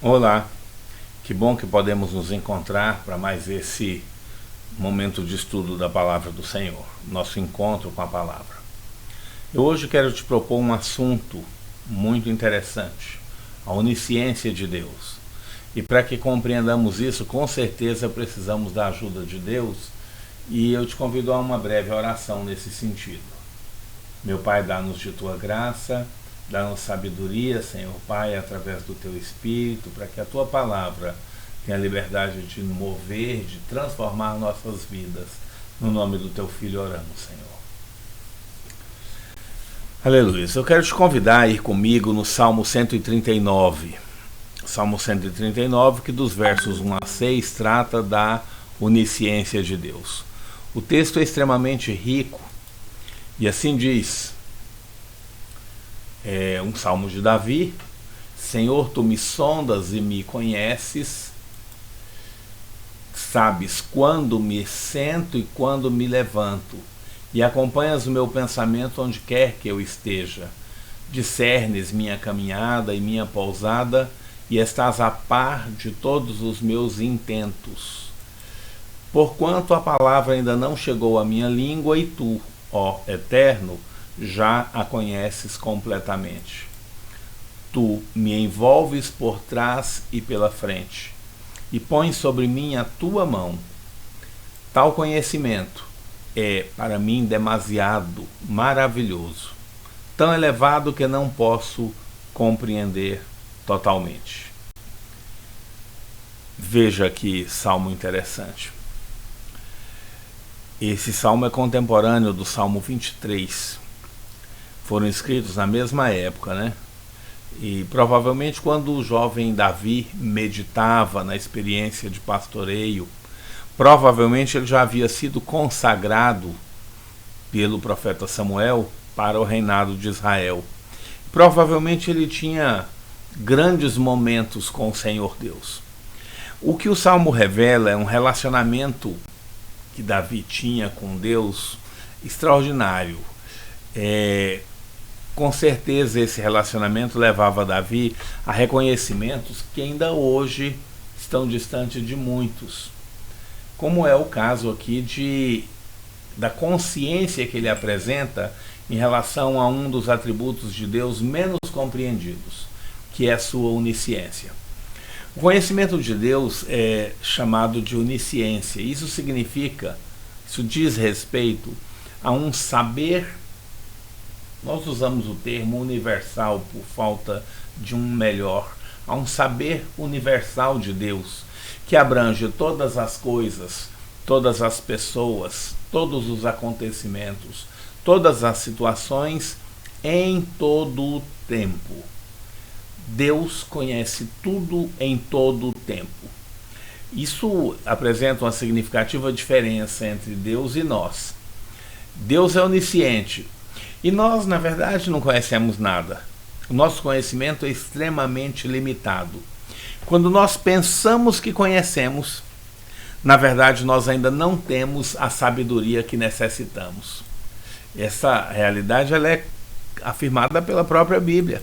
Olá, que bom que podemos nos encontrar para mais esse momento de estudo da Palavra do Senhor, nosso encontro com a Palavra. Eu hoje quero te propor um assunto muito interessante, a onisciência de Deus. E para que compreendamos isso, com certeza precisamos da ajuda de Deus, e eu te convido a uma breve oração nesse sentido. Meu Pai, dá-nos de Tua graça, dá-nos sabedoria, Senhor Pai, através do Teu Espírito, para que a Tua Palavra tenha a liberdade de mover, de transformar nossas vidas. No nome do Teu Filho oramos, Senhor. Aleluia. Eu quero te convidar a ir comigo no Salmo 139. Salmo 139, que dos versos 1 a 6 trata da onisciência de Deus. O texto é extremamente rico e assim diz, é um salmo de Davi: Senhor, tu me sondas e me conheces, sabes quando me sento e quando me levanto, e acompanhas o meu pensamento onde quer que eu esteja. Discernes minha caminhada e minha pousada, e estás a par de todos os meus intentos. Porquanto a palavra ainda não chegou à minha língua, e tu, ó Eterno, já a conheces completamente. Tu me envolves por trás e pela frente, e pões sobre mim a tua mão. Tal conhecimento é para mim demasiado maravilhoso, tão elevado que não posso compreender totalmente. Veja que salmo interessante. Esse salmo é contemporâneo do Salmo 23. Foram escritos na mesma época, né? E provavelmente quando o jovem Davi meditava na experiência de pastoreio, provavelmente ele já havia sido consagrado pelo profeta Samuel para o reinado de Israel. Provavelmente ele tinha grandes momentos com o Senhor Deus. O que o Salmo revela é um relacionamento que Davi tinha com Deus extraordinário. Com certeza esse relacionamento levava Davi a reconhecimentos que ainda hoje estão distantes de muitos, como é o caso aqui da consciência que ele apresenta em relação a um dos atributos de Deus menos compreendidos, que é a sua onisciência. O conhecimento de Deus é chamado de onisciência. Isso diz respeito a um saber. Nós usamos o termo universal por falta de um melhor, a um saber universal de Deus, que abrange todas as coisas, todas as pessoas, todos os acontecimentos, todas as situações, em todo o tempo. Deus conhece tudo em todo o tempo. Isso apresenta uma significativa diferença entre Deus e nós. Deus é onisciente e nós, na verdade, não conhecemos nada. O nosso conhecimento é extremamente limitado. Quando nós pensamos que conhecemos, na verdade, nós ainda não temos a sabedoria que necessitamos. Essa realidade ela é afirmada pela própria Bíblia.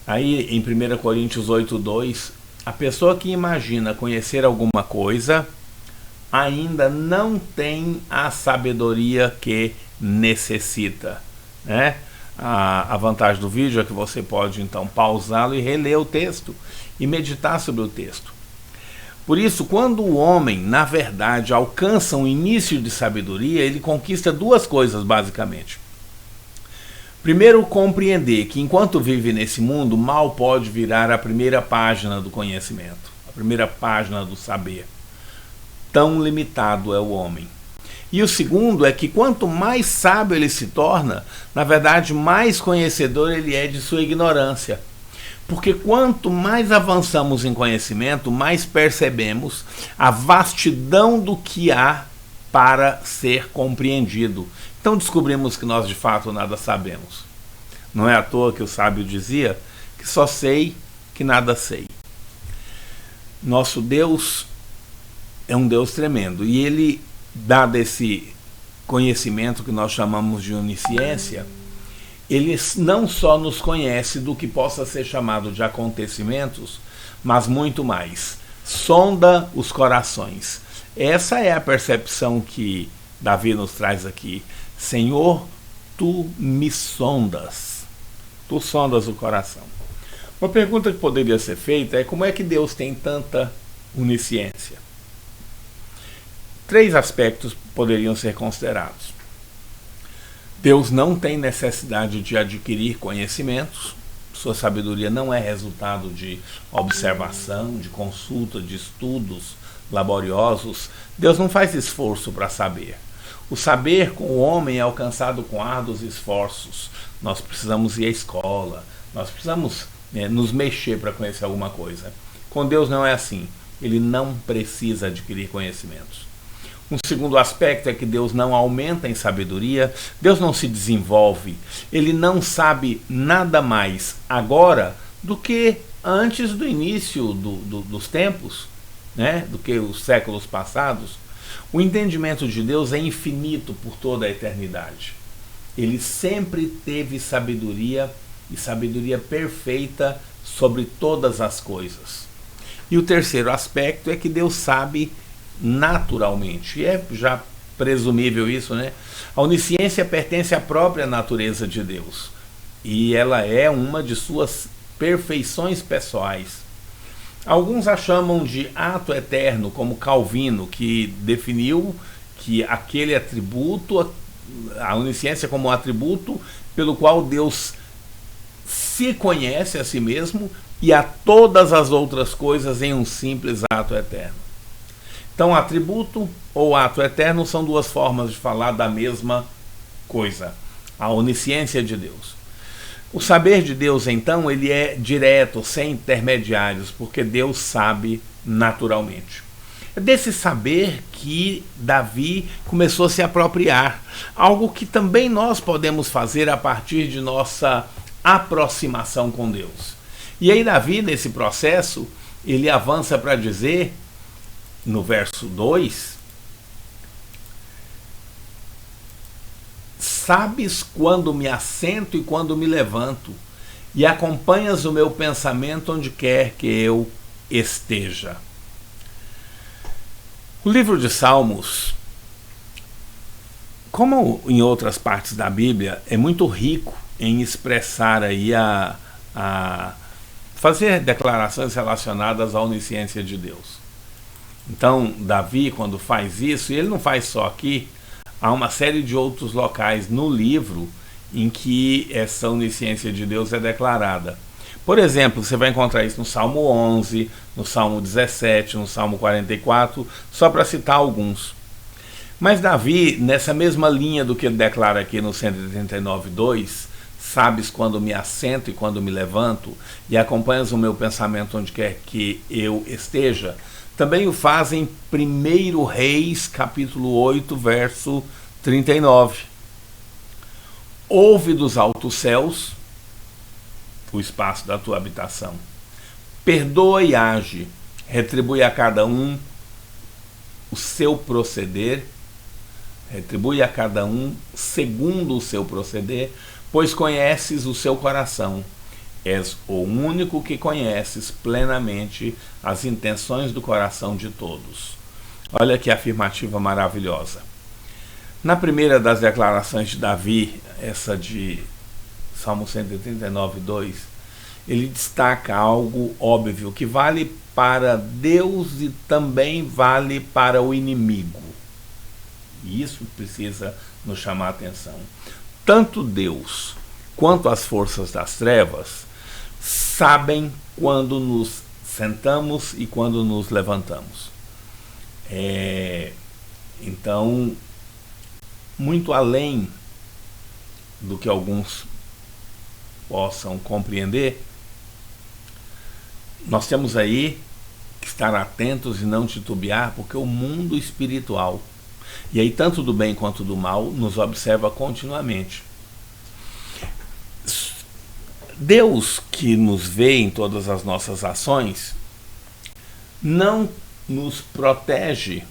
Aí em 1 Coríntios 8:2, a pessoa que imagina conhecer alguma coisa ainda não tem a sabedoria que necessita, né? A vantagem do vídeo é que você pode então pausá-lo e reler o texto e meditar sobre o texto. Por isso, quando o homem, na verdade, alcança um início de sabedoria, ele conquista duas coisas basicamente. Primeiro, compreender que enquanto vive nesse mundo, mal pode virar a primeira página do conhecimento, a primeira página do saber. Tão limitado é o homem. E o segundo é que quanto mais sábio ele se torna, na verdade, mais conhecedor ele é de sua ignorância. Porque quanto mais avançamos em conhecimento, mais percebemos a vastidão do que há para ser compreendido. Então descobrimos que nós de fato nada sabemos. Não é à toa que o sábio dizia que só sei que nada sei. Nosso Deus é um Deus tremendo e ele dá desse conhecimento que nós chamamos de onisciência, Ele não só nos conhece do que possa ser chamado de acontecimentos, mas muito mais. Sonda os corações. Essa é a percepção que Davi nos traz aqui. Senhor, tu me sondas. Tu sondas o coração. Uma pergunta que poderia ser feita é como é que Deus tem tanta onisciência? 3 aspectos poderiam ser considerados. Deus não tem necessidade de adquirir conhecimentos. Sua sabedoria não é resultado de observação, de consulta, de estudos laboriosos. Deus não faz esforço para saber. O saber com o homem é alcançado com árduos esforços. Nós precisamos ir à escola, nós precisamos nos mexer para conhecer alguma coisa. Com Deus não é assim. Ele não precisa adquirir conhecimentos. Um segundo aspecto é que Deus não aumenta em sabedoria, Deus não se desenvolve, ele não sabe nada mais agora do que antes do início dos tempos, né? Do que os séculos passados. O entendimento de Deus é infinito por toda a eternidade. Ele sempre teve sabedoria e sabedoria perfeita sobre todas as coisas. E o terceiro aspecto é que Deus sabe naturalmente, e é já presumível isso, né? A onisciência pertence à própria natureza de Deus e ela é uma de suas perfeições pessoais. Alguns a chamam de ato eterno, como Calvino, que definiu que aquele atributo, a onisciência como um atributo pelo qual Deus se conhece a si mesmo e a todas as outras coisas em um simples ato eterno. Então, atributo ou ato eterno são 2 formas de falar da mesma coisa, a onisciência de Deus. O saber de Deus, então, ele é direto, sem intermediários, porque Deus sabe naturalmente. É desse saber que Davi começou a se apropriar, algo que também nós podemos fazer a partir de nossa aproximação com Deus. E aí Davi, nesse processo, ele avança para dizer, no verso 2, sabes quando me assento e quando me levanto, e acompanhas o meu pensamento onde quer que eu esteja. O livro de Salmos, como em outras partes da Bíblia, é muito rico em expressar aí fazer declarações relacionadas à onisciência de Deus. Então, Davi, quando faz isso, e ele não faz só aqui, há uma série de outros locais no livro em que essa onisciência de Deus é declarada. Por exemplo, você vai encontrar isso no Salmo 11, no Salmo 17, no Salmo 44, só para citar alguns. Mas Davi, nessa mesma linha do que ele declara aqui no 139:2, sabes quando me assento e quando me levanto, e acompanhas o meu pensamento onde quer que eu esteja, também o faz em 1 Reis, capítulo 8, verso 39. Ouve dos altos céus o espaço da tua habitação. Perdoa e age, retribui a cada um o seu proceder, retribui a cada um segundo o seu proceder, pois conheces o seu coração. És o único que conheces plenamente as intenções do coração de todos. Olha que afirmativa maravilhosa. Na primeira das declarações de Davi, essa de Salmo 139:2, ele destaca algo óbvio, que vale para Deus e também vale para o inimigo. E isso precisa nos chamar a atenção. Tanto Deus quanto as forças das trevas sabem quando nos sentamos e quando nos levantamos. Então, muito além do que alguns possam compreender, nós temos aí que estar atentos e não titubear, porque o mundo espiritual, e aí tanto do bem quanto do mal, nos observa continuamente. Deus, que nos vê em todas as nossas ações, não nos protege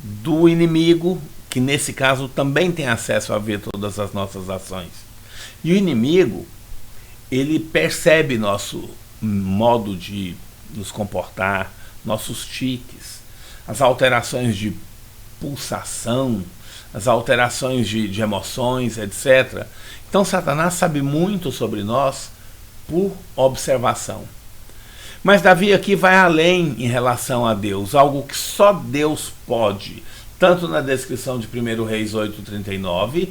do inimigo, que nesse caso também tem acesso a ver todas as nossas ações. E o inimigo, ele percebe nosso modo de nos comportar, nossos tiques, as alterações de pulsação, as alterações de emoções, etc. Então Satanás sabe muito sobre nós por observação. Mas Davi aqui vai além em relação a Deus, algo que só Deus pode. Tanto na descrição de 1 Reis 8,39,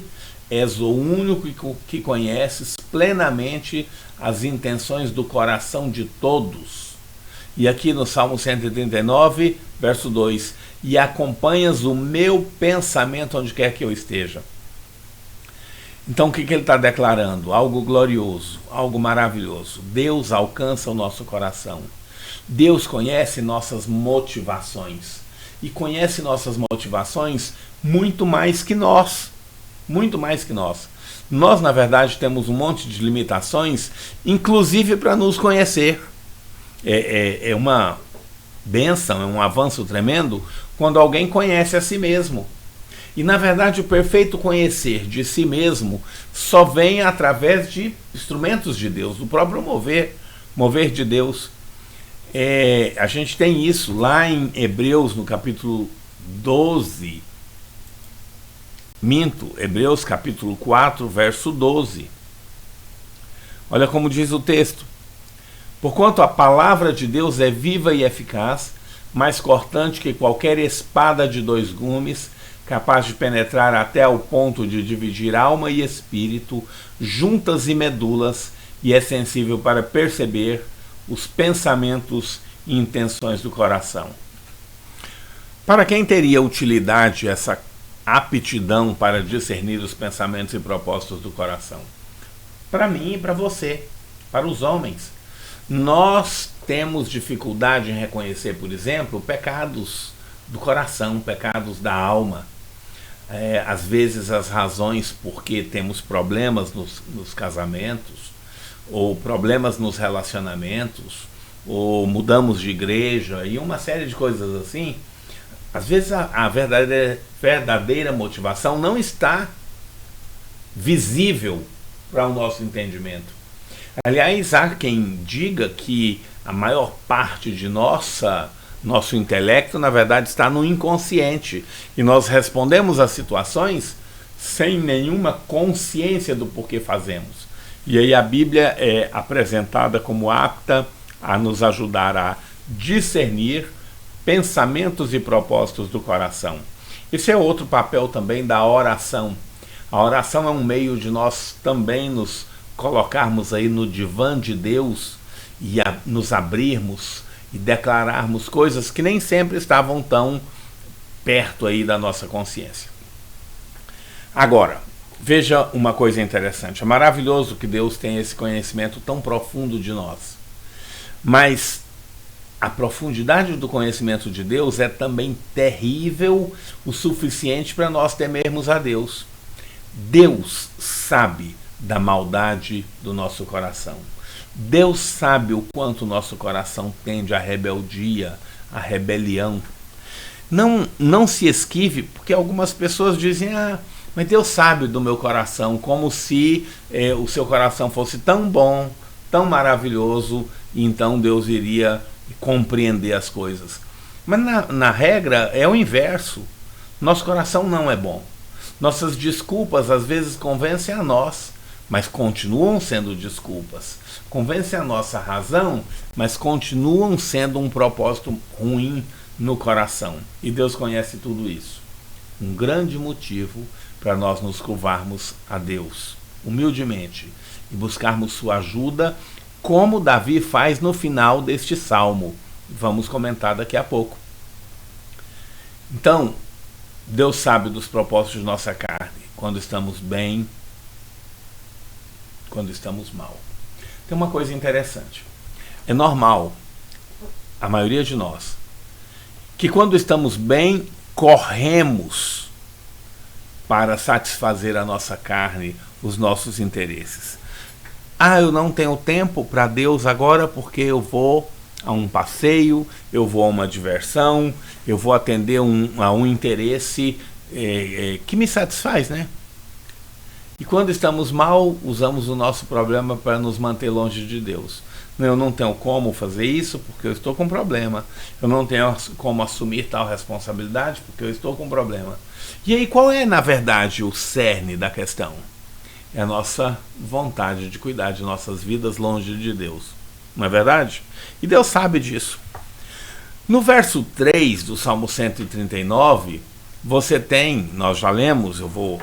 és o único que conheces plenamente as intenções do coração de todos. E aqui no Salmo 139, verso 2, e acompanhas o meu pensamento onde quer que eu esteja. Então o que ele está declarando? Algo glorioso, algo maravilhoso. Deus alcança o nosso coração. Deus conhece nossas motivações. E conhece nossas motivações muito mais que nós. Muito mais que nós. Nós, na verdade, temos um monte de limitações, inclusive para nos conhecer. É uma bênção, é um avanço tremendo quando alguém conhece a si mesmo. E, na verdade, o perfeito conhecer de si mesmo só vem através de instrumentos de Deus, do próprio mover de Deus. A gente tem isso lá em Hebreus, no capítulo 12. Hebreus capítulo 4, verso 12. Olha como diz o texto. Porquanto a palavra de Deus é viva e eficaz, mais cortante que qualquer espada de 2 gumes, capaz de penetrar até ao ponto de dividir alma e espírito, juntas e medulas, e é sensível para perceber os pensamentos e intenções do coração. Para quem teria utilidade essa aptidão para discernir os pensamentos e propósitos do coração? Para mim e para você, para os homens. Nós temos dificuldade em reconhecer, por exemplo, pecados do coração, pecados da alma. Às vezes as razões por que temos problemas nos casamentos, ou problemas nos relacionamentos, ou mudamos de igreja, e uma série de coisas assim. Às vezes a verdadeira motivação não está visível para o nosso entendimento. Aliás, há quem diga que a maior parte de nosso intelecto, na verdade, está no inconsciente. E nós respondemos às situações sem nenhuma consciência do porquê fazemos. E aí a Bíblia é apresentada como apta a nos ajudar a discernir pensamentos e propósitos do coração. Esse é outro papel também da oração. A oração é um meio de nós também nos colocarmos aí no divã de Deus e nos abrirmos e declararmos coisas que nem sempre estavam tão perto aí da nossa consciência. Agora, veja uma coisa interessante. É maravilhoso que Deus tenha esse conhecimento tão profundo de nós. Mas a profundidade do conhecimento de Deus é também terrível o suficiente para nós temermos a Deus. Deus sabe da maldade do nosso coração. Deus sabe o quanto o nosso coração tende à rebeldia, à rebelião. Não se esquive, porque algumas pessoas dizem, mas Deus sabe do meu coração, como se o seu coração fosse tão bom, tão maravilhoso, e então Deus iria compreender as coisas. Mas na regra é o inverso. Nosso coração não é bom. Nossas desculpas às vezes convencem a nós, mas continuam sendo desculpas. Convencem a nossa razão, mas continuam sendo um propósito ruim no coração. E Deus conhece tudo isso. Um grande motivo para nós nos curvarmos a Deus, humildemente, e buscarmos sua ajuda, como Davi faz no final deste salmo. Vamos comentar daqui a pouco. Então, Deus sabe dos propósitos de nossa carne, quando estamos bem, quando estamos mal. Tem uma coisa interessante. É normal, a maioria de nós, que quando estamos bem, corremos para satisfazer a nossa carne, os nossos interesses. Eu não tenho tempo para Deus agora porque eu vou a um passeio, eu vou a uma diversão, eu vou atender a um interesse que me satisfaz, né? E quando estamos mal, usamos o nosso problema para nos manter longe de Deus. Eu não tenho como fazer isso porque eu estou com problema. Eu não tenho como assumir tal responsabilidade porque eu estou com problema. E aí qual é, na verdade, o cerne da questão? É a nossa vontade de cuidar de nossas vidas longe de Deus. Não é verdade? E Deus sabe disso. No verso 3 do Salmo 139, você tem, nós já lemos, eu vou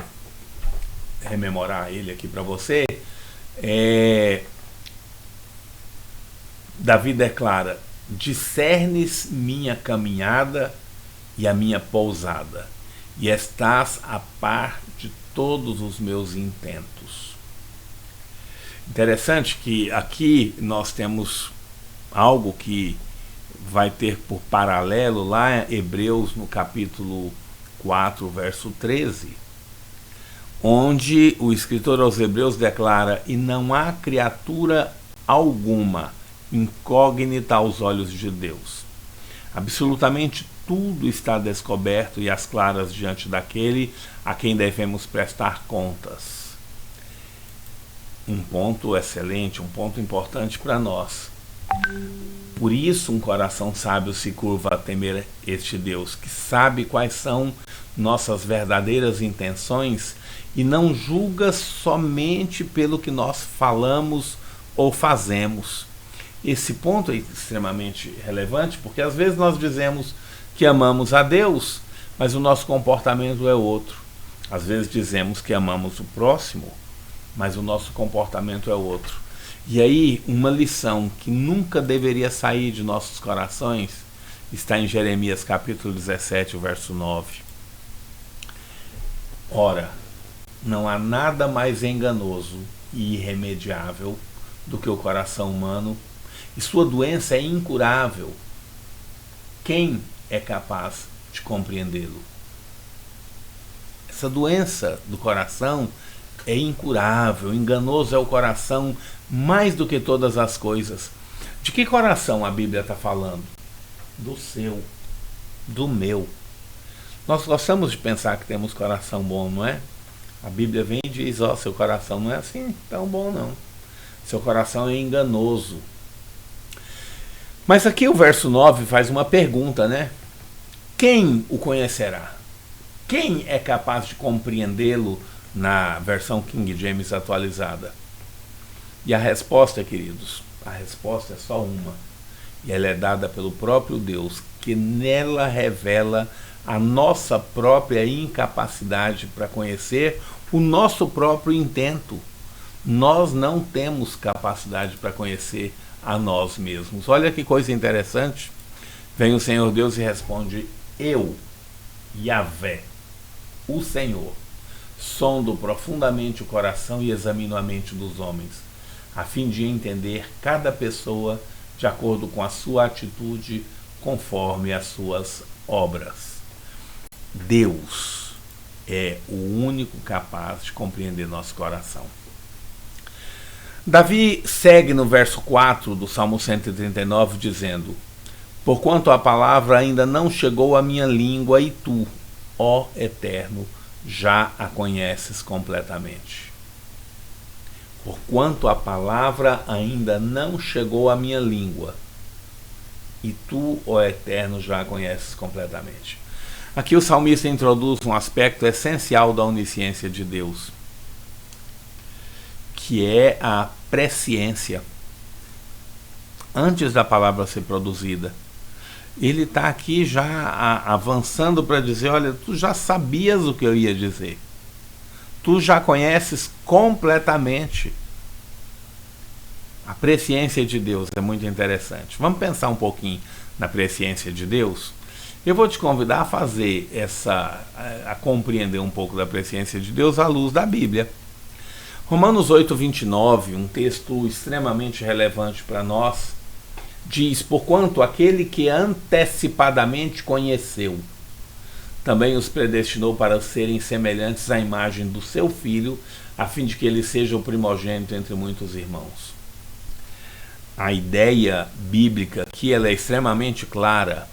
rememorar ele aqui para você, Davi declara: discernes minha caminhada e a minha pousada, e estás a par de todos os meus intentos. Interessante que aqui nós temos algo que vai ter por paralelo lá em Hebreus, no capítulo 4, verso 13, onde o escritor aos Hebreus declara: e não há criatura alguma incógnita aos olhos de Deus. Absolutamente tudo está descoberto e às claras diante daquele a quem devemos prestar contas. Um ponto excelente, um ponto importante para nós. Por isso um coração sábio se curva a temer este Deus, que sabe quais são nossas verdadeiras intenções e não julga somente pelo que nós falamos ou fazemos. Esse ponto é extremamente relevante, porque às vezes nós dizemos que amamos a Deus, mas o nosso comportamento é outro. Às vezes dizemos que amamos o próximo, mas o nosso comportamento é outro. E aí, uma lição que nunca deveria sair de nossos corações está em Jeremias capítulo 17, verso 9. Ora, não há nada mais enganoso e irremediável do que o coração humano, e sua doença é incurável. Quem é capaz de compreendê-lo? Essa doença do coração é incurável, enganoso é o coração mais do que todas as coisas. De que coração a Bíblia está falando? Do seu, do meu. Nós gostamos de pensar que temos coração bom, não é? A Bíblia vem e diz: ó, seu coração não é assim tão bom não. Seu coração é enganoso. Mas aqui o verso 9 faz uma pergunta, né? Quem o conhecerá? Quem é capaz de compreendê-lo na versão King James atualizada? E a resposta, queridos, a resposta é só uma. E ela é dada pelo próprio Deus, que nela revela a nossa própria incapacidade para conhecer o nosso próprio intento. Nós não temos capacidade para conhecer a nós mesmos. Olha que coisa interessante. Vem o Senhor Deus e responde: eu, Yahvé, o Senhor, sondo profundamente o coração e examino a mente dos homens, a fim de entender cada pessoa de acordo com a sua atitude, conforme as suas obras. Deus é o único capaz de compreender nosso coração. Davi segue no verso 4 do Salmo 139 dizendo: porquanto a palavra ainda não chegou à minha língua, e tu, ó Eterno, já a conheces completamente. Porquanto a palavra ainda não chegou à minha língua, e tu, ó Eterno, já a conheces completamente. Aqui o salmista introduz um aspecto essencial da onisciência de Deus, que é a presciência. Antes da palavra ser produzida, ele está aqui já avançando para dizer: olha, tu já sabias o que eu ia dizer, tu já conheces completamente. A presciência de Deus é muito interessante. Vamos pensar um pouquinho na presciência de Deus? Eu vou te convidar a fazer a compreender um pouco da presciência de Deus à luz da Bíblia. Romanos 8:29, um texto extremamente relevante para nós, diz: porquanto aquele que antecipadamente conheceu, também os predestinou para serem semelhantes à imagem do seu Filho, a fim de que ele seja o primogênito entre muitos irmãos. A ideia bíblica aqui ela é extremamente clara.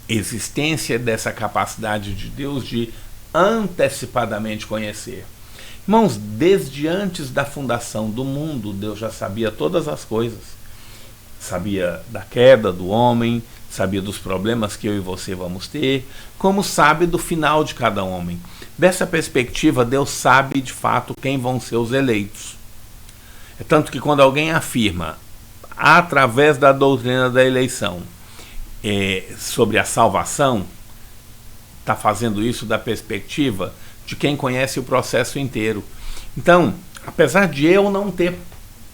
Existência dessa capacidade de Deus de antecipadamente conhecer. Irmãos, desde antes da fundação do mundo, Deus já sabia todas as coisas. Sabia da queda do homem, sabia dos problemas que eu e você vamos ter, como sabe do final de cada homem. Dessa perspectiva, Deus sabe de fato quem vão ser os eleitos. É tanto que quando alguém afirma, através da doutrina da eleição, sobre a salvação, está fazendo isso da perspectiva de quem conhece o processo inteiro. Então, apesar de eu não ter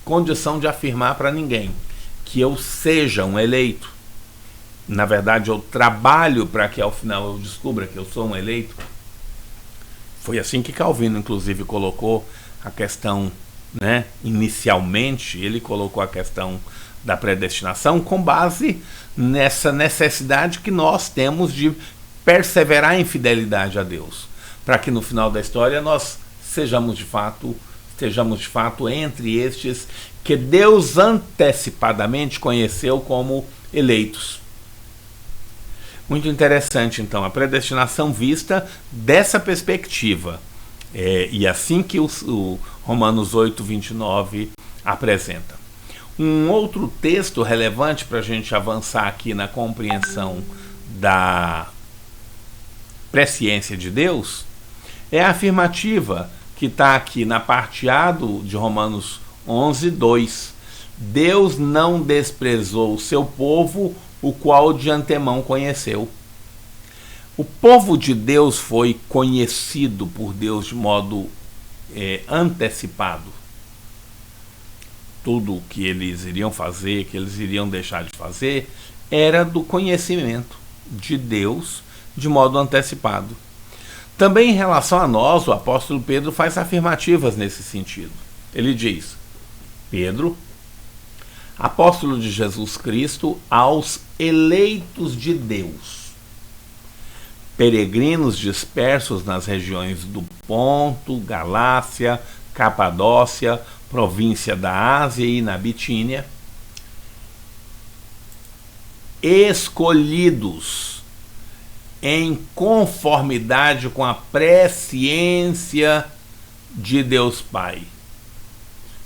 condição de afirmar para ninguém que eu seja um eleito, na verdade eu trabalho para que ao final eu descubra que eu sou um eleito. Foi assim que Calvino, inclusive, colocou a questão, né? Inicialmente, ele colocou a questão da predestinação com base nessa necessidade que nós temos de perseverar em fidelidade a Deus, para que no final da história nós estejamos de fato entre estes que Deus antecipadamente conheceu como eleitos. Muito interessante, então, a predestinação vista dessa perspectiva. E assim que o Romanos 8, 29 apresenta. Um outro texto relevante para a gente avançar aqui na compreensão da presciência de Deus é a afirmativa que está aqui na parte A de Romanos 11, 2. Deus não desprezou o seu povo, o qual de antemão conheceu. O povo de Deus foi conhecido por Deus de modo antecipado. Tudo o que eles iriam fazer, que eles iriam deixar de fazer, era do conhecimento de Deus de modo antecipado. Também em relação a nós, o apóstolo Pedro faz afirmativas nesse sentido. Ele diz: Pedro, apóstolo de Jesus Cristo, aos eleitos de Deus, peregrinos dispersos nas regiões do Ponto, Galácia, Capadócia, província da Ásia e na Bitínia, escolhidos em conformidade com a presciência de Deus Pai,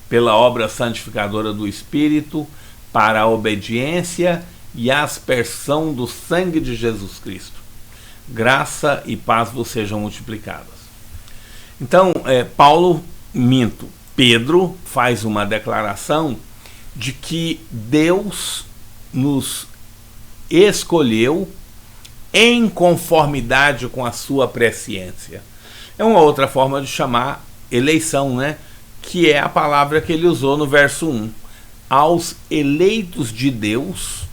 pela obra santificadora do Espírito, para a obediência e aspersão do sangue de Jesus Cristo. Graça e paz vos sejam multiplicadas. Então, Pedro faz uma declaração de que Deus nos escolheu em conformidade com a sua presciência. É uma outra forma de chamar eleição, né? Que é a palavra que ele usou no verso 1. Aos eleitos de Deus,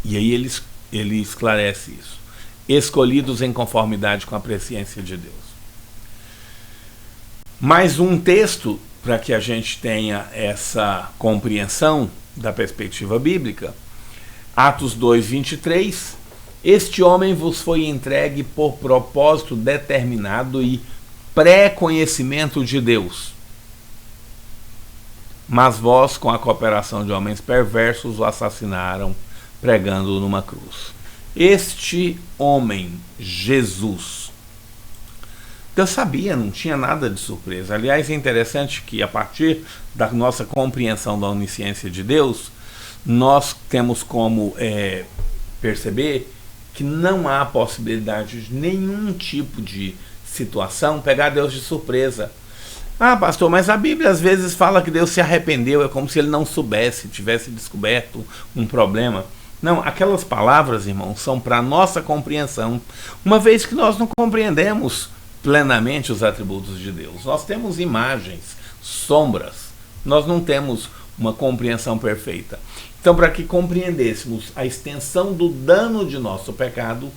e aí ele esclarece isso, escolhidos em conformidade com a presciência de Deus. Mais um texto para que a gente tenha essa compreensão da perspectiva bíblica. Atos 2, 23. Este homem vos foi entregue por propósito determinado e pré-conhecimento de Deus. Mas vós, com a cooperação de homens perversos, o assassinaram, pregando-o numa cruz. Este homem, Jesus, Deus sabia, não tinha nada de surpresa. Aliás, é interessante que a partir da nossa compreensão da onisciência de Deus, nós temos como perceber que não há possibilidade de nenhum tipo de situação pegar Deus de surpresa. Ah, pastor, mas a Bíblia às vezes fala que Deus se arrependeu, é como se ele não soubesse, tivesse descoberto um problema. Não, aquelas palavras, irmãos, são para a nossa compreensão, uma vez que nós não compreendemos plenamente os atributos de Deus. Nós temos imagens, sombras, nós não temos uma compreensão perfeita. Então, para que compreendêssemos a extensão do dano de nosso pecado,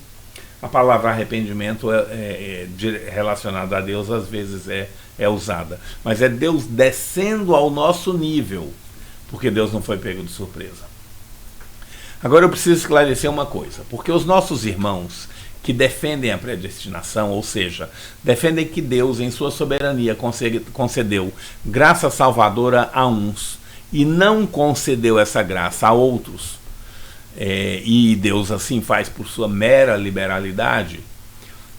a palavra arrependimento relacionada a Deus às vezes é usada. Mas é Deus descendo ao nosso nível, porque Deus não foi pego de surpresa. Agora eu preciso esclarecer uma coisa, porque os nossos irmãos que defendem a predestinação, ou seja, defendem que Deus, em sua soberania, concedeu graça salvadora a uns e não concedeu essa graça a outros, e Deus assim faz por sua mera liberalidade,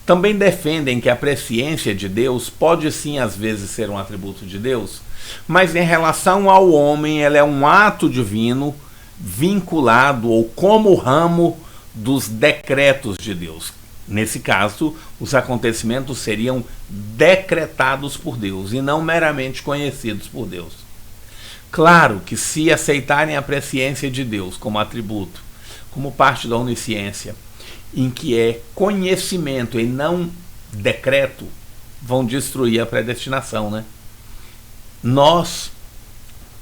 Também defendem que a presciência de Deus pode sim às vezes ser um atributo de Deus, mas em relação ao homem ela é um ato divino vinculado ou como ramo dos decretos de Deus. Nesse caso, os acontecimentos seriam decretados por Deus e não meramente conhecidos por Deus. Claro que se aceitarem a presciência de Deus como atributo, como parte da onisciência, em que é conhecimento e não decreto, vão destruir a predestinação, né? Nós,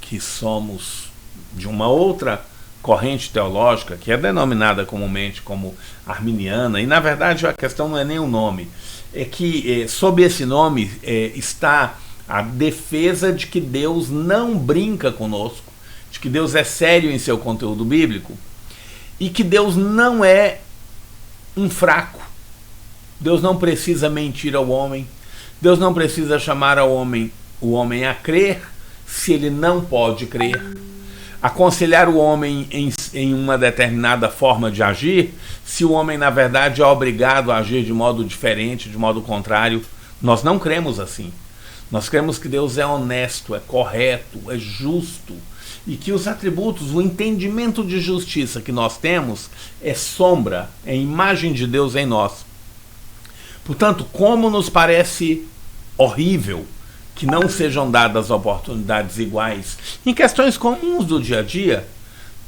que somos de uma outra corrente teológica, que é denominada comumente como arminiana, e na verdade a questão não é nem o nome, é que sob esse nome está a defesa de que Deus não brinca conosco, de que Deus é sério em seu conteúdo bíblico, e que Deus não é um fraco. Deus não precisa mentir ao homem, Deus não precisa chamar o homem a crer se ele não pode crer, aconselhar o homem em uma determinada forma de agir, se o homem na verdade é obrigado a agir de modo diferente, de modo contrário. Nós não cremos assim. Nós cremos que Deus é honesto, é correto, é justo, e que os atributos, o entendimento de justiça que nós temos é sombra, é imagem de Deus em nós. Portanto, como nos parece horrível que não sejam dadas oportunidades iguais em questões comuns do dia a dia,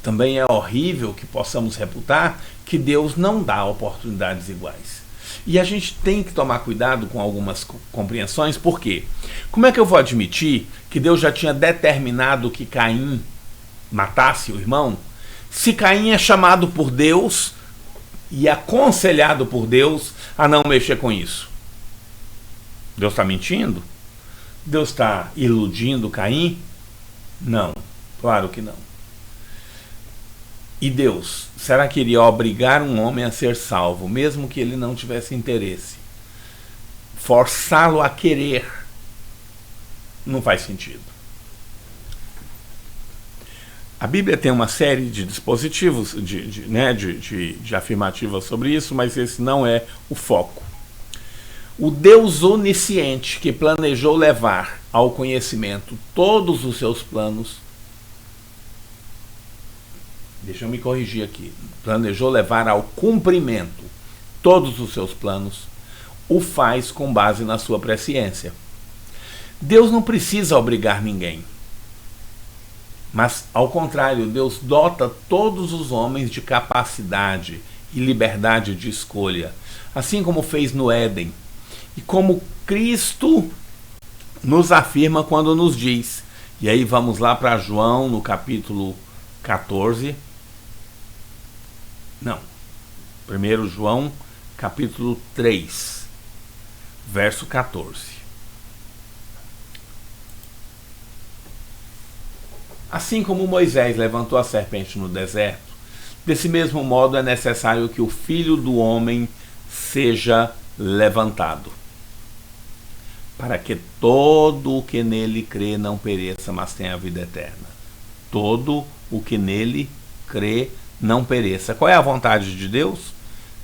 também é horrível que possamos reputar que Deus não dá oportunidades iguais. E a gente tem que tomar cuidado com algumas compreensões, por quê? Como é que eu vou admitir que Deus já tinha determinado que Caim matasse o irmão, se Caim é chamado por Deus e aconselhado por Deus a não mexer com isso? Deus está mentindo? Deus está iludindo Caim? Não, claro que não. E Deus, será que iria obrigar um homem a ser salvo, mesmo que ele não tivesse interesse? Forçá-lo a querer? Não faz sentido. A Bíblia tem uma série de dispositivos, de afirmativas sobre isso, mas esse não é o foco. O Deus onisciente que planejou levar ao conhecimento todos os seus planos, deixa eu me corrigir aqui, planejou levar ao cumprimento todos os seus planos, o faz com base na sua presciência. Deus não precisa obrigar ninguém, mas ao contrário, Deus dota todos os homens de capacidade e liberdade de escolha, assim como fez no Éden. E como Cristo nos afirma quando nos diz, e aí vamos lá para João no capítulo 14, não, 1 João capítulo 3, verso 14. Assim como Moisés levantou a serpente no deserto, desse mesmo modo é necessário que o Filho do Homem seja levantado, para que todo o que nele crê não pereça, mas tenha a vida eterna. Todo o que nele crê não pereça. Qual é a vontade de Deus?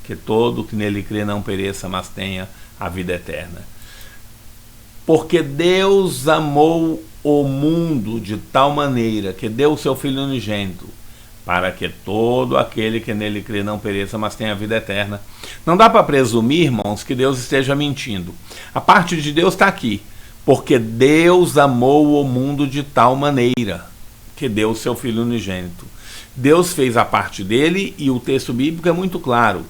Que todo o que nele crê não pereça, mas tenha a vida eterna. Porque Deus amou o mundo de tal maneira que deu o seu Filho unigênito, para que todo aquele que nele crê não pereça, mas tenha a vida eterna. Não dá para presumir, irmãos, que Deus esteja mentindo. A parte de Deus está aqui. Porque Deus amou o mundo de tal maneira que deu o seu Filho unigênito. Deus fez a parte dele e o texto bíblico é muito claro.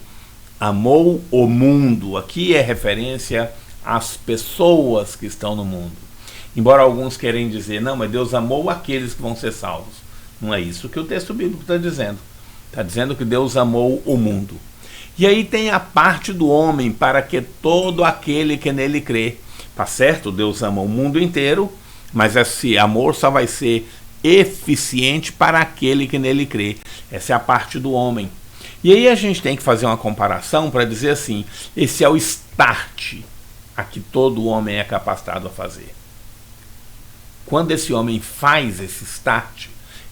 Amou o mundo. Aqui é referência às pessoas que estão no mundo. Embora alguns querem dizer, não, mas Deus amou aqueles que vão ser salvos. Não é isso que o texto bíblico está dizendo. Está dizendo que Deus amou o mundo. E aí tem a parte do homem, para que todo aquele que nele crê. Tá certo? Deus ama o mundo inteiro, mas esse amor só vai ser eficiente para aquele que nele crê. Essa é a parte do homem. E aí a gente tem que fazer uma comparação para dizer assim, esse é o start a que todo homem é capacitado a fazer. Quando esse homem faz esse start,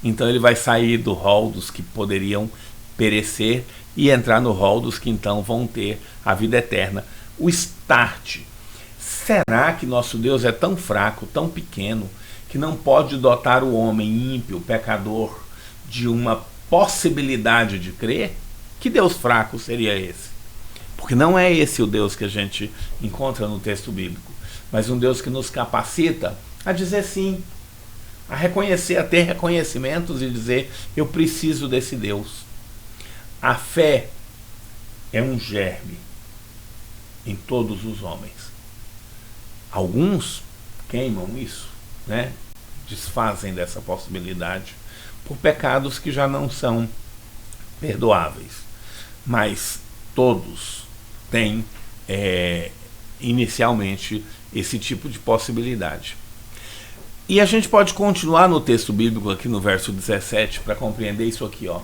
então ele vai sair do rol dos que poderiam perecer e entrar no rol dos que então vão ter a vida eterna. o start. Será que nosso Deus é tão fraco, tão pequeno, que não pode dotar o homem ímpio, pecador, de uma possibilidade de crer? Que Deus fraco seria esse? Porque não é esse o Deus que a gente encontra no texto bíblico, mas um Deus que nos capacita a dizer sim, a reconhecer, a ter reconhecimentos e dizer: eu preciso desse Deus. A fé é um germe em todos os homens. Alguns queimam isso, né? Desfazem dessa possibilidade por pecados que já não são perdoáveis. Mas todos têm inicialmente esse tipo de possibilidade. E a gente pode continuar no texto bíblico aqui no verso 17 para compreender isso aqui, ó.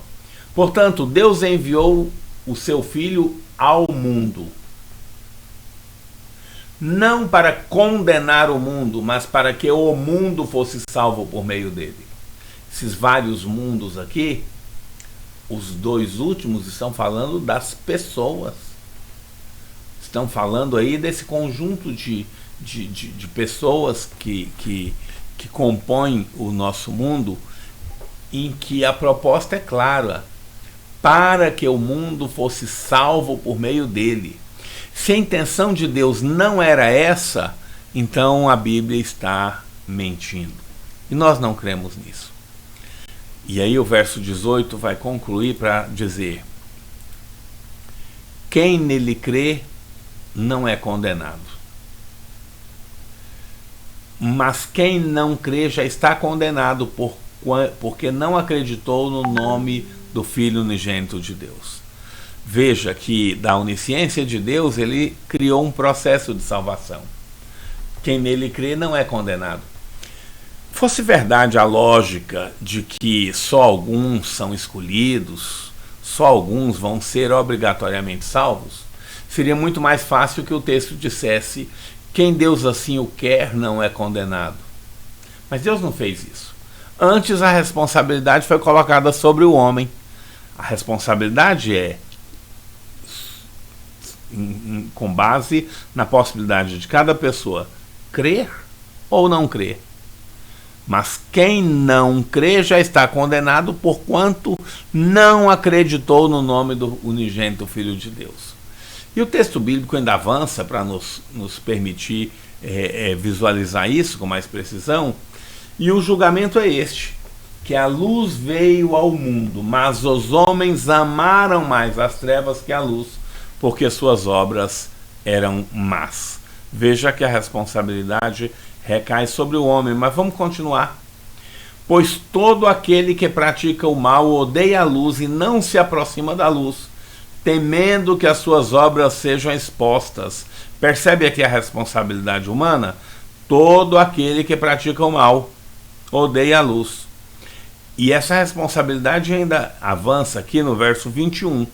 Portanto, Deus enviou o seu Filho ao mundo, não para condenar o mundo, mas para que o mundo fosse salvo por meio dele. Esses vários mundos aqui, os dois últimos estão falando das pessoas. Estão falando aí desse conjunto de pessoas que compõem o nosso mundo, em que a proposta é clara: para que o mundo fosse salvo por meio dele. Se a intenção de Deus não era essa, então a Bíblia está mentindo. E nós não cremos nisso. E aí o verso 18 vai concluir para dizer: quem nele crê não é condenado. Mas quem não crê já está condenado porque não acreditou no nome do Filho unigênito de Deus. Veja que da onisciência de Deus ele criou um processo de salvação. Quem nele crê não é condenado. Fosse verdade a lógica de que só alguns são escolhidos, só alguns vão ser obrigatoriamente salvos, seria muito mais fácil que o texto dissesse: quem Deus assim o quer não é condenado. Mas Deus não fez isso. Antes a responsabilidade foi colocada sobre o homem. A responsabilidade é com base na possibilidade de cada pessoa crer ou não crer. Mas quem não crê já está condenado, porquanto não acreditou no nome do unigênito Filho de Deus. E o texto bíblico ainda avança para nos permitir visualizar isso com mais precisão. E o julgamento é este: que a luz veio ao mundo, mas os homens amaram mais as trevas que a luz, porque suas obras eram más. Veja que a responsabilidade recai sobre o homem, mas vamos continuar. Pois todo aquele que pratica o mal odeia a luz e não se aproxima da luz, temendo que as suas obras sejam expostas. Percebe aqui a responsabilidade humana? Todo aquele que pratica o mal odeia a luz. E essa responsabilidade ainda avança aqui no verso 21.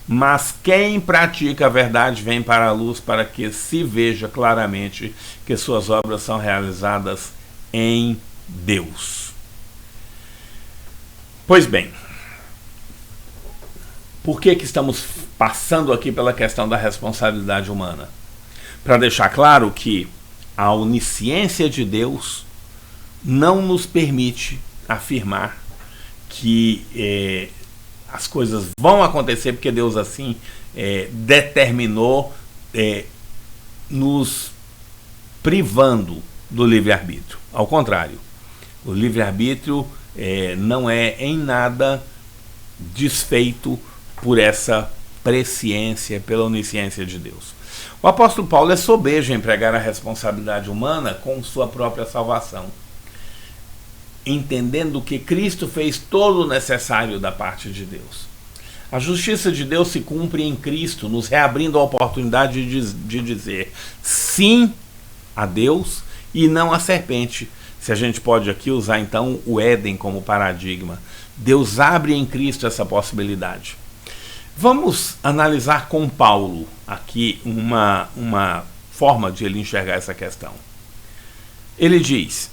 Mas quem pratica a verdade vem para a luz, para que se veja claramente que suas obras são realizadas em Deus. Pois bem, por que estamos passando aqui pela questão da responsabilidade humana? Para deixar claro que a onisciência de Deus não nos permite afirmar que as coisas vão acontecer porque Deus assim determinou, nos privando do livre-arbítrio. Ao contrário, o livre-arbítrio não é em nada desfeito por essa presciência, pela onisciência de Deus. O apóstolo Paulo é sobejo em pregar a responsabilidade humana com sua própria salvação, entendendo que Cristo fez todo o necessário da parte de Deus. A justiça de Deus se cumpre em Cristo, nos reabrindo a oportunidade de dizer sim a Deus e não à serpente. Se a gente pode aqui usar então o Éden como paradigma. Deus abre em Cristo essa possibilidade. Vamos analisar com Paulo aqui uma forma de ele enxergar essa questão. Ele diz: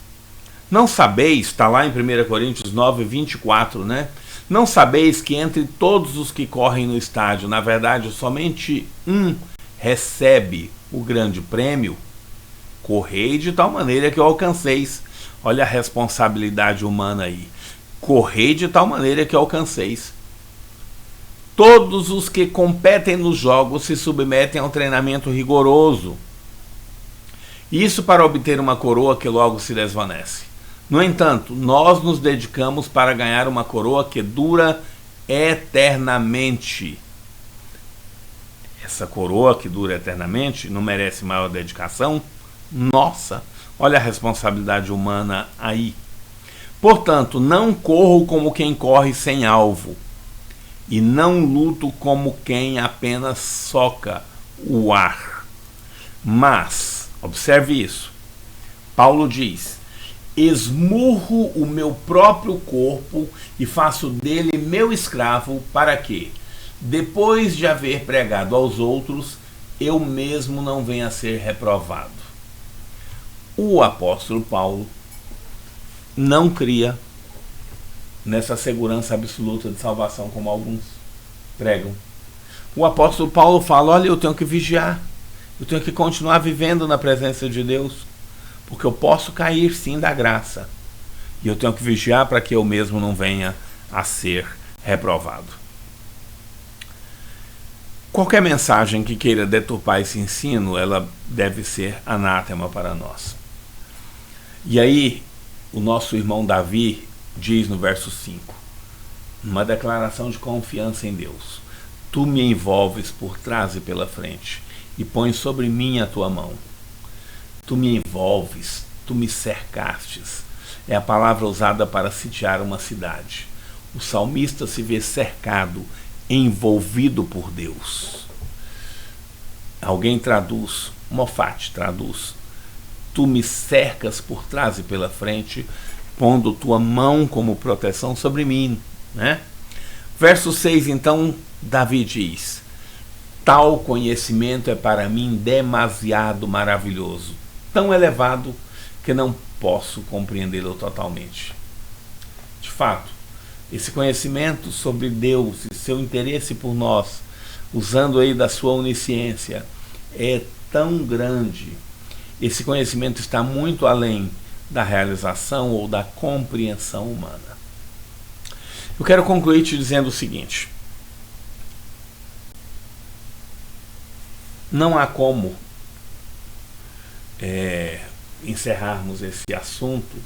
não sabeis, está lá em 1 Coríntios 9, 24, né? Não sabeis que entre todos os que correm no estádio, na verdade, somente um recebe o grande prêmio, correi de tal maneira que o alcanceis. Olha a responsabilidade humana aí. Correi de tal maneira que o alcanceis. Todos os que competem nos jogos se submetem a um treinamento rigoroso. Isso para obter uma coroa que logo se desvanece. No entanto, nós nos dedicamos para ganhar uma coroa que dura eternamente. Essa coroa que dura eternamente não merece maior dedicação? Nossa, olha a responsabilidade humana aí. Portanto, não corro como quem corre sem alvo, e não luto como quem apenas soca o ar. Mas, observe isso, Paulo diz: esmurro o meu próprio corpo e faço dele meu escravo, para que, depois de haver pregado aos outros, eu mesmo não venha a ser reprovado. O apóstolo Paulo não cria nessa segurança absoluta de salvação como alguns pregam. O apóstolo Paulo fala: olha, eu tenho que vigiar, eu tenho que continuar vivendo na presença de Deus, porque eu posso cair sim da graça, e eu tenho que vigiar para que eu mesmo não venha a ser reprovado. Qualquer mensagem que queira deturpar esse ensino, ela deve ser anátema para nós. E aí, o nosso irmão Davi diz no verso 5, uma declaração de confiança em Deus: tu me envolves por trás e pela frente, e pões sobre mim a tua mão. Tu me envolves, tu me cercastes. É a palavra usada para sitiar uma cidade. O salmista se vê cercado, envolvido por Deus. Alguém traduz, Moffat traduz: tu me cercas por trás e pela frente, pondo tua mão como proteção sobre mim, né? Verso 6, então, Davi diz: tal conhecimento é para mim demasiado maravilhoso, tão elevado que não posso compreendê-lo totalmente. De fato, esse conhecimento sobre Deus e seu interesse por nós, usando aí da sua onisciência, é tão grande. Esse conhecimento está muito além da realização ou da compreensão humana. Eu quero concluir te dizendo o seguinte: não há como encerrarmos esse assunto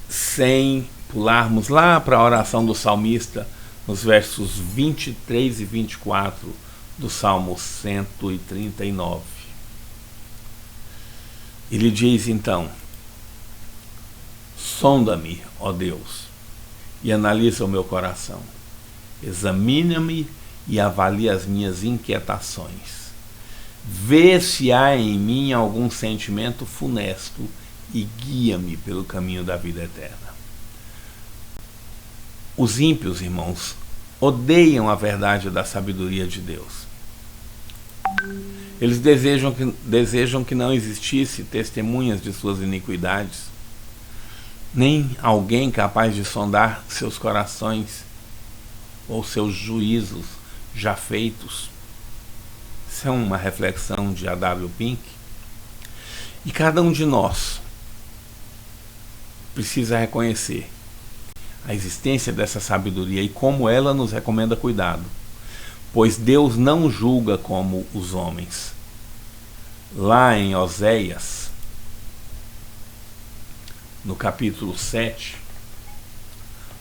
sem pularmos lá para a oração do salmista, nos versos 23 e 24 do Salmo 139. Ele diz então: sonda-me, ó Deus, e analisa o meu coração. Examina-me e avalia as minhas inquietações. Vê se há em mim algum sentimento funesto e guia-me pelo caminho da vida eterna. Os ímpios, irmãos, odeiam a verdade da sabedoria de Deus. Eles desejam que não existisse testemunhas de suas iniquidades, nem alguém capaz de sondar seus corações ou seus juízos já feitos. Isso é uma reflexão de A.W. Pink. E cada um de nós precisa reconhecer a existência dessa sabedoria e como ela nos recomenda cuidado, pois Deus não julga como os homens. Lá em Oséias, no capítulo 7,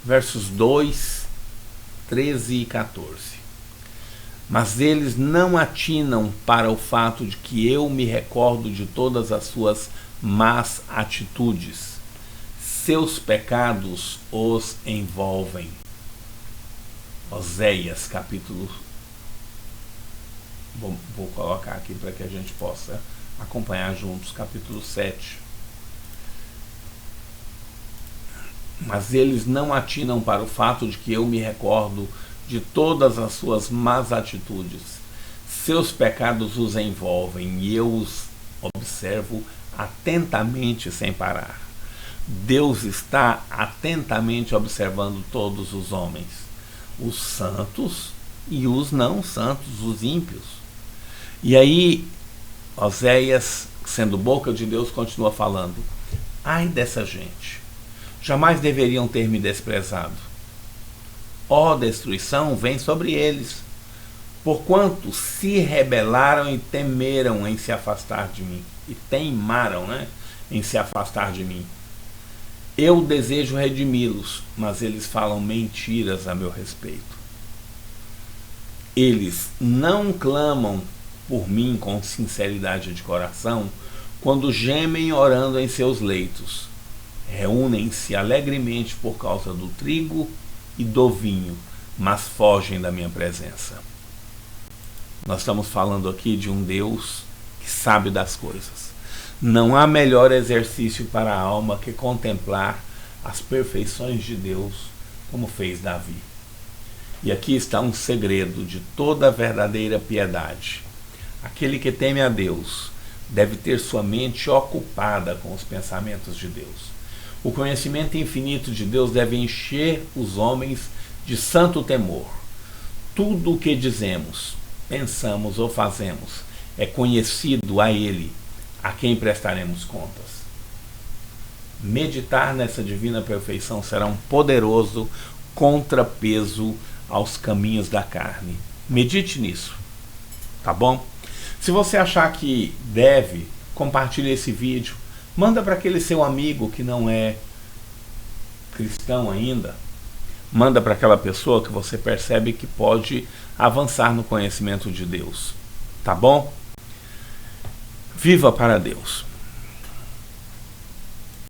versos 2, 13 e 14. Mas eles não atinam para o fato de que eu me recordo de todas as suas más atitudes. Seus pecados os envolvem. Oséias, capítulo... Vou colocar aqui para que a gente possa acompanhar juntos, capítulo 7. Mas eles não atinam para o fato de que eu me recordo de todas as suas más atitudes. Seus pecados os envolvem e eu os observo atentamente sem parar. Deus está atentamente observando todos os homens, os santos e os não santos, os ímpios. E aí, Oséias, sendo boca de Deus, continua falando: ai dessa gente, jamais deveriam ter me desprezado. Ó destruição vem sobre eles, porquanto se rebelaram e temeram em se afastar de mim. E teimaram, em se afastar de mim. Eu desejo redimi-los, mas eles falam mentiras a meu respeito. Eles não clamam por mim com sinceridade de coração, quando gemem orando em seus leitos. Reúnem-se alegremente por causa do trigo e do vinho, mas fogem da minha presença. Nós estamos falando aqui de um Deus que sabe das coisas. Não há melhor exercício para a alma que contemplar as perfeições de Deus, como fez Davi. E aqui está um segredo de toda a verdadeira piedade. Aquele que teme a Deus deve ter sua mente ocupada com os pensamentos de Deus. O conhecimento infinito de Deus deve encher os homens de santo temor. Tudo o que dizemos, pensamos ou fazemos é conhecido a Ele, a quem prestaremos contas. Meditar nessa divina perfeição será um poderoso contrapeso aos caminhos da carne. Medite nisso, tá bom? Se você achar que deve, compartilhe esse vídeo, manda para aquele seu amigo que não é cristão ainda, manda para aquela pessoa que você percebe que pode avançar no conhecimento de Deus, tá bom? Viva para Deus!